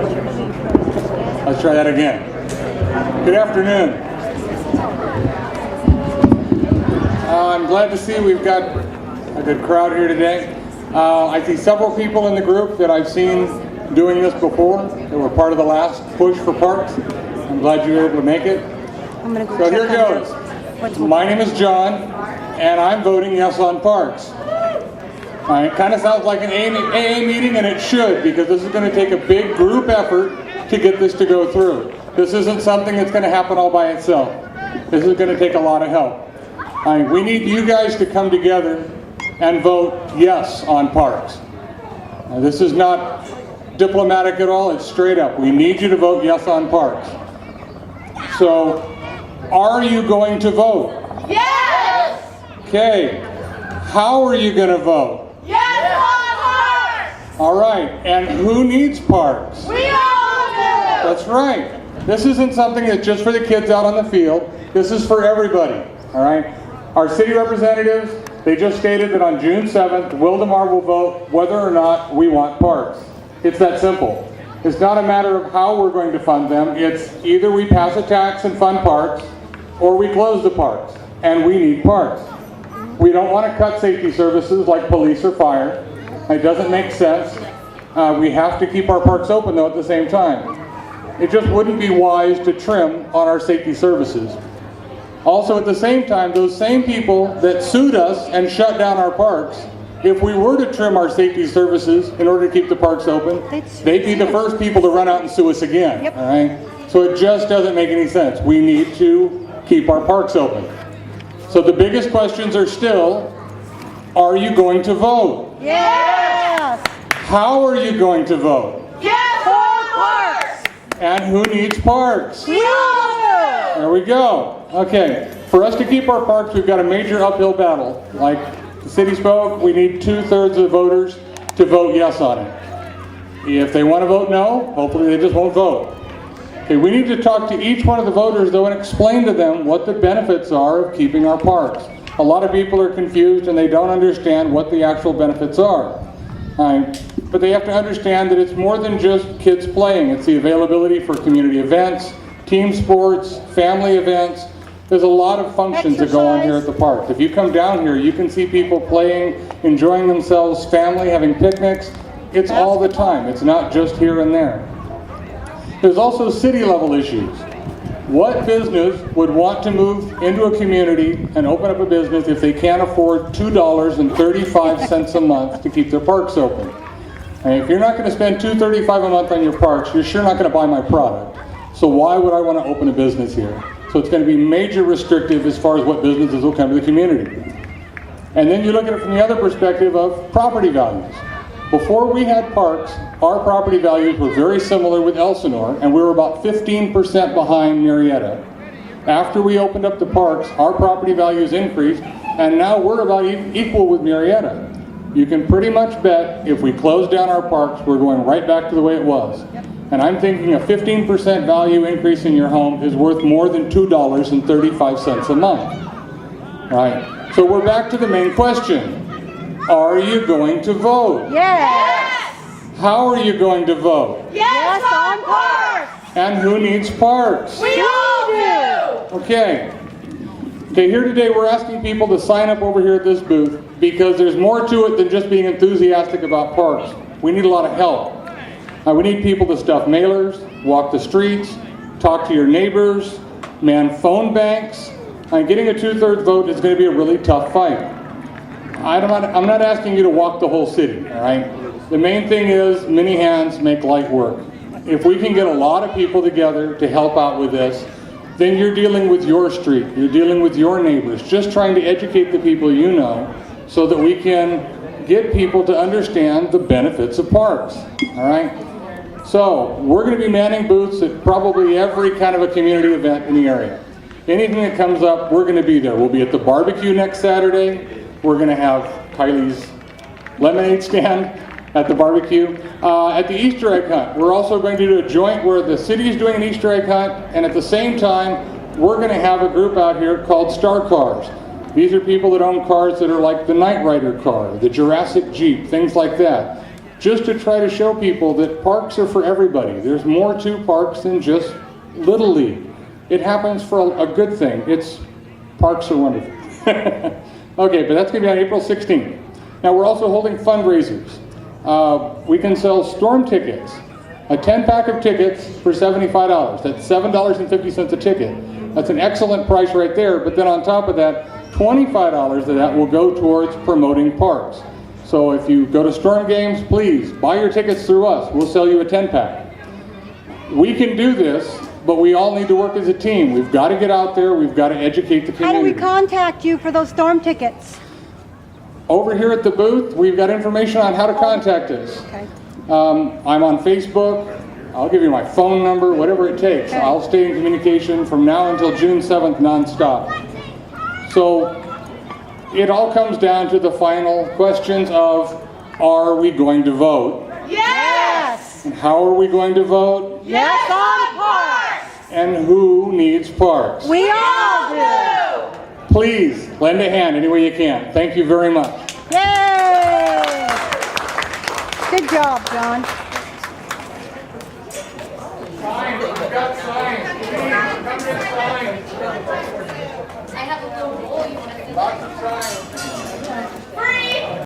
Let's try that again. Good afternoon. I'm glad to see we've got a good crowd here today. I see several people in the group that I've seen doing this before, that were part of the last push for parks. I'm glad you were able to make it. So here goes. My name is John, and I'm voting yes on parks. It kind of sounds like an AA meeting, and it should, because this is going to take a big group effort to get this to go through. This isn't something that's going to happen all by itself. This is going to take a lot of help. We need you guys to come together and vote yes on parks. This is not diplomatic at all, it's straight up. We need you to vote yes on parks. So, are you going to vote? Yes! Okay. How are you going to vote? Yes on parks! All right. And who needs parks? We all do! That's right. This isn't something that's just for the kids out on the field. This is for everybody. All right. Our city representatives, they just stated that on June 7th, Wildemar will vote whether or not we want parks. It's that simple. It's not a matter of how we're going to fund them. It's either we pass a tax and fund parks, or we close the parks. And we need parks. We don't want to cut safety services like police or fire. It doesn't make sense. We have to keep our parks open though at the same time. It just wouldn't be wise to trim on our safety services. Also at the same time, those same people that sued us and shut down our parks, if we were to trim our safety services in order to keep the parks open, they'd be the first people to run out and sue us again. All right? So it just doesn't make any sense. We need to keep our parks open. So the biggest questions are still, are you going to vote? Yes! How are you going to vote? Yes on parks! And who needs parks? We all do! There we go. Okay, for us to keep our parks, we've got a major uphill battle. Like the city spoke, we need 2/3 of the voters to vote yes on it. If they want to vote no, hopefully they just won't vote. Okay, we need to talk to each one of the voters though and explain to them what the benefits are of keeping our parks. A lot of people are confused and they don't understand what the actual benefits are. But they have to understand that it's more than just kids playing. It's the availability for community events, team sports, family events. There's a lot of functions that go on here at the park. If you come down here, you can see people playing, enjoying themselves, family, having picnics. It's all the time. It's not just here and there. There's also city level issues. What business would want to move into a community and open up a business if they can't afford $2.35 a month to keep their parks open? And if you're not going to spend $2.35 a month on your parks, you're sure not going to buy my product. So why would I want to open a business here? So it's going to be major restrictive as far as what businesses will come to the community. And then you look at it from the other perspective of property values. Before we had parks, our property values were very similar with Elsinore, and we were about 15% behind Marietta. After we opened up the parks, our property values increased, and now we're about equal with Marietta. You can pretty much bet if we close down our parks, we're going right back to the way it was. And I'm thinking a 15% value increase in your home is worth more than $2.35 a month. Right? So we're back to the main question. Are you going to vote? Yes! How are you going to vote? Yes on parks! And who needs parks? We all do! Okay, here today we're asking people to sign up over here at this booth because there's more to it than just being enthusiastic about parks. We need a lot of help. We need people to stuff mailers, walk the streets, talk to your neighbors, man phone banks. Getting a 2/3 vote is going to be a really tough fight. I'm not asking you to walk the whole city, all right? The main thing is many hands make light work. If we can get a lot of people together to help out with this, then you're dealing with your street, you're dealing with your neighbors, just trying to educate the people you know so that we can get people to understand the benefits of parks, all right? So, we're going to be manning booths at probably every kind of a community event in the area. Anything that comes up, we're going to be there. We'll be at the barbecue next Saturday. We're going to have Kylie's lemonade stand at the barbecue. At the Easter egg hunt, we're also going to do a joint where the city is doing an Easter egg hunt, and at the same time, we're going to have a group out here called Star Cars. These are people that own cars that are like the Knight Rider car, the Jurassic Jeep, things like that. just to try to show people that parks are for everybody. There's more to parks than just Little League. It happens for a good thing. Parks are wonderful. Okay, but that's going to be on April 16th. Now we're also holding fundraisers. We can sell storm tickets, a 10-pack of tickets for $75. That's $7.50 a ticket. That's an excellent price right there, but then on top of that, $25 of that will go towards promoting parks. So if you go to storm games, please buy your tickets through us. We'll sell you a 10-pack. We can do this, but we all need to work as a team. We've got to get out there. We've got to educate the community. How do we contact you for those storm tickets? Over here at the booth, we've got information on how to contact us. Okay. I'm on Facebook. I'll give you my phone number, whatever it takes. Okay. I'll stay in communication from now until June 7th nonstop. So it all comes down to the final questions of, are we going to vote? Yes! And how are we going to vote? Yes on parks! And who needs parks? We all do! Please, lend a hand any way you can. Thank you very much. Yay! Good job, John. Signs, I've got signs. Please, come